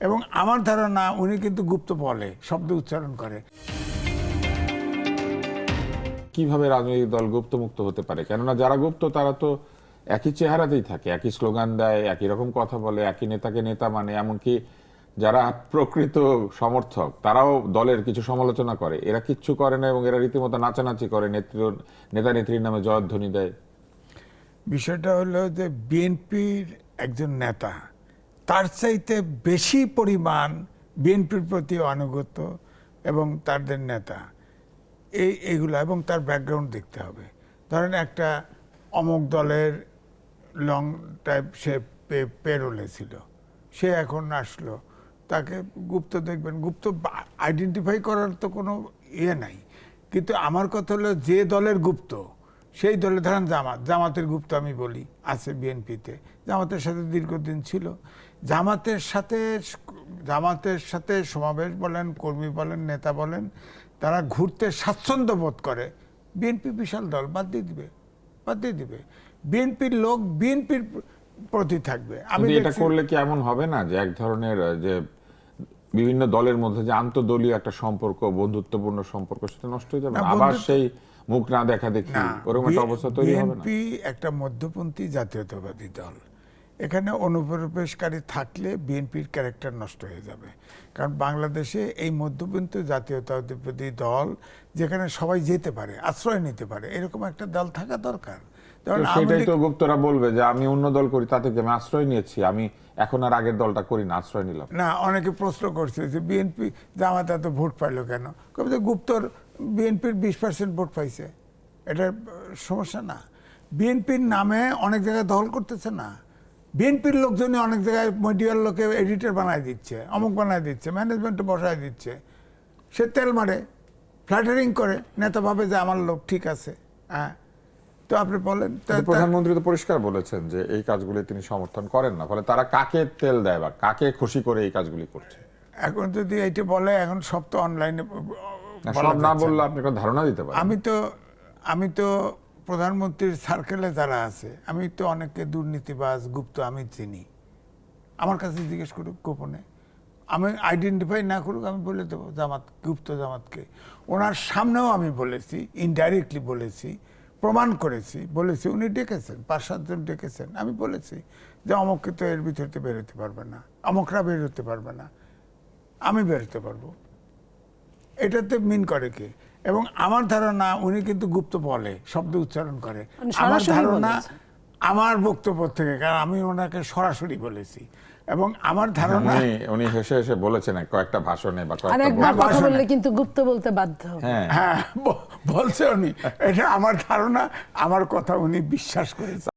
এবং আমার ধারণা উনি কিন্তু গুপ্ত বলে, শব্দ উচ্চারণ করে। কিভাবে রাজনৈতিক দল গুপ্ত মুক্ত হতে পারে? কেননা যারা গুপ্ত তারা তো একই চেহারাতেই থাকে, একই স্লোগান দেয়, একই রকম কথা বলে, একই নেতাকে নেতা মানে। এমনকি যারা প্রকৃত সমর্থক তারাও দলের কিছু সমালোচনা করে, এরা কিচ্ছু করে না এবং এরা রীতিমতো নাচানাচি করে, নেতা নেত্রীর নামে জয়ধ্বনি দেয়। বিষয়টা হলো যে বিএনপির একজন নেতা তার চাইতে বেশি পরিমাণ বিএনপির প্রতি আনুগত্য এবং তাদের নেতা এইগুলো, এবং তার ব্যাকগ্রাউন্ড দেখতে হবে। ধরেন একটা অমুক দলের লং টাইপ সে পেরোলে ছিল, সে এখন আসলো, তাকে গুপ্ত দেখবেন। গুপ্ত আইডেন্টিফাই করার তো কোনো ইয়ে নাই, কিন্তু আমার কথা হলো যে দলের গুপ্ত সেই দলে, ধরেন জামাতের গুপ্ত আমি বলি আছে বিএনপিতে, জামাতের সাথে দীর্ঘদিন ছিল। জামাতের সাথে সমাবেশ বলেন, কর্মী বলেন, নেতা বলেন, তারা ঘুরতে স্বাচ্ছন্দ্য বোধ করে। বিএনপি বিশাল দল, বাদ দিয়ে দিবে। বিএনপির লোক বিএনপির প্রতি থাকবে। আমি এটা করলে কি এমন হবে না যে এক ধরনের যে বিভিন্ন দলের মধ্যে যে আন্তঃদলীয় একটা সম্পর্ক, বন্ধুত্বপূর্ণ সম্পর্ক, সেটা নষ্ট হয়ে যাবে? আবার সেই মুখ না দেখা দেখি ওরকম একটা অবস্থা তৈরি হবে না? বিএনপি একটা মধ্যপন্থী জাতীয়তাবাদী দল। এখানে অনুপ্রবেশকারী থাকলে বিএনপির ক্যারেক্টার নষ্ট হয়ে যাবে। কারণ বাংলাদেশে এই মধ্যপন্থী জাতীয়তাবাদী দল, যেখানে সবাই যেতে পারে, আশ্রয় নিতে পারে, এরকম একটা দল থাকা দরকার। সেটাই তো গুপ্তরা বলবে যে আমি অন্য দল করি, তাতে আমি আশ্রয় নিয়েছি, আমি এখন আর আগের দলটা করি না, আশ্রয় নিলাম না। অনেকে প্রশ্ন করছে যে বিএনপি জামাত এত ভোট পাইলো কেন? গুপ্তর বিএনপির 20% ভোট পাইছে, এটার সমস্যা না। বিএনপির নামে অনেক জায়গায় দখল করতেছে না। বিএনপির লোকজনই অনেক জায়গায় মিডিয়ার লোকে এডিটর বানায় দিচ্ছে, অমুক বানায় দিচ্ছে, ম্যানেজমেন্টে বসায় দিচ্ছে। সে তেল মারে, ফ্ল্যাটারিং করে, নেতা ভাবে যে আমার লোক ঠিক আছে। হ্যাঁ, তো আপনি বলেন। প্রধানমন্ত্রী তো পরিষ্কার বলেছেন যে এই কাজগুলি তিনি সমর্থন করেন না, ফলে তারা কাকে তেল দেয় বা কাকে খুশি করে এই কাজগুলি করছে? এখন যদি এইটা বলে, এখন সব তো অনলাইনে সব না বললে আপনি একটা ধারণা দিতে পারেন। আমি তো প্রধানমন্ত্রীর সার্কেলে যারা আছে, আমি তো অনেককে দুর্নীতিবাজ, গুপ্ত আমি চিনি। আমার কাছে জিজ্ঞেস করুক গোপনে, আমি আইডেন্টিফাই না করুক, আমি বলে দেবো গুপ্ত জামাতকে। ওনার সামনেও আমি বলেছি, ইনডাইরেক্টলি বলেছি, প্রমাণ করেছি, বলেছি। উনি ডেকেছেন, 5-7 জন ডেকেছেন। আমি বলেছি যে অমুককে তো এর ভিতরে বেরোতে পারবে না, অমুকরা বেরোতে পারবে না, আমি বেরোতে পারবো। এটাতে মিন করে কে? এবং আমার ধারণা উনি কিন্তু গুপ্ত বলে, শব্দ উচ্চারণ করে। আমার ধারণা আমার বক্তব্য থেকে, কারণ আমি ওনাকে সরাসরি বলেছি, এবং আমার ধারণা উনি হেসে হেসে বলেছেন কয়েকটা ভাষণে বা কয়েকটা কথা বললে কিন্তু গুপ্ত বলতে বাধ্য। হ্যাঁ, বলছে উনি। এটা আমার ধারণা, আমার কথা উনি বিশ্বাস করেছে।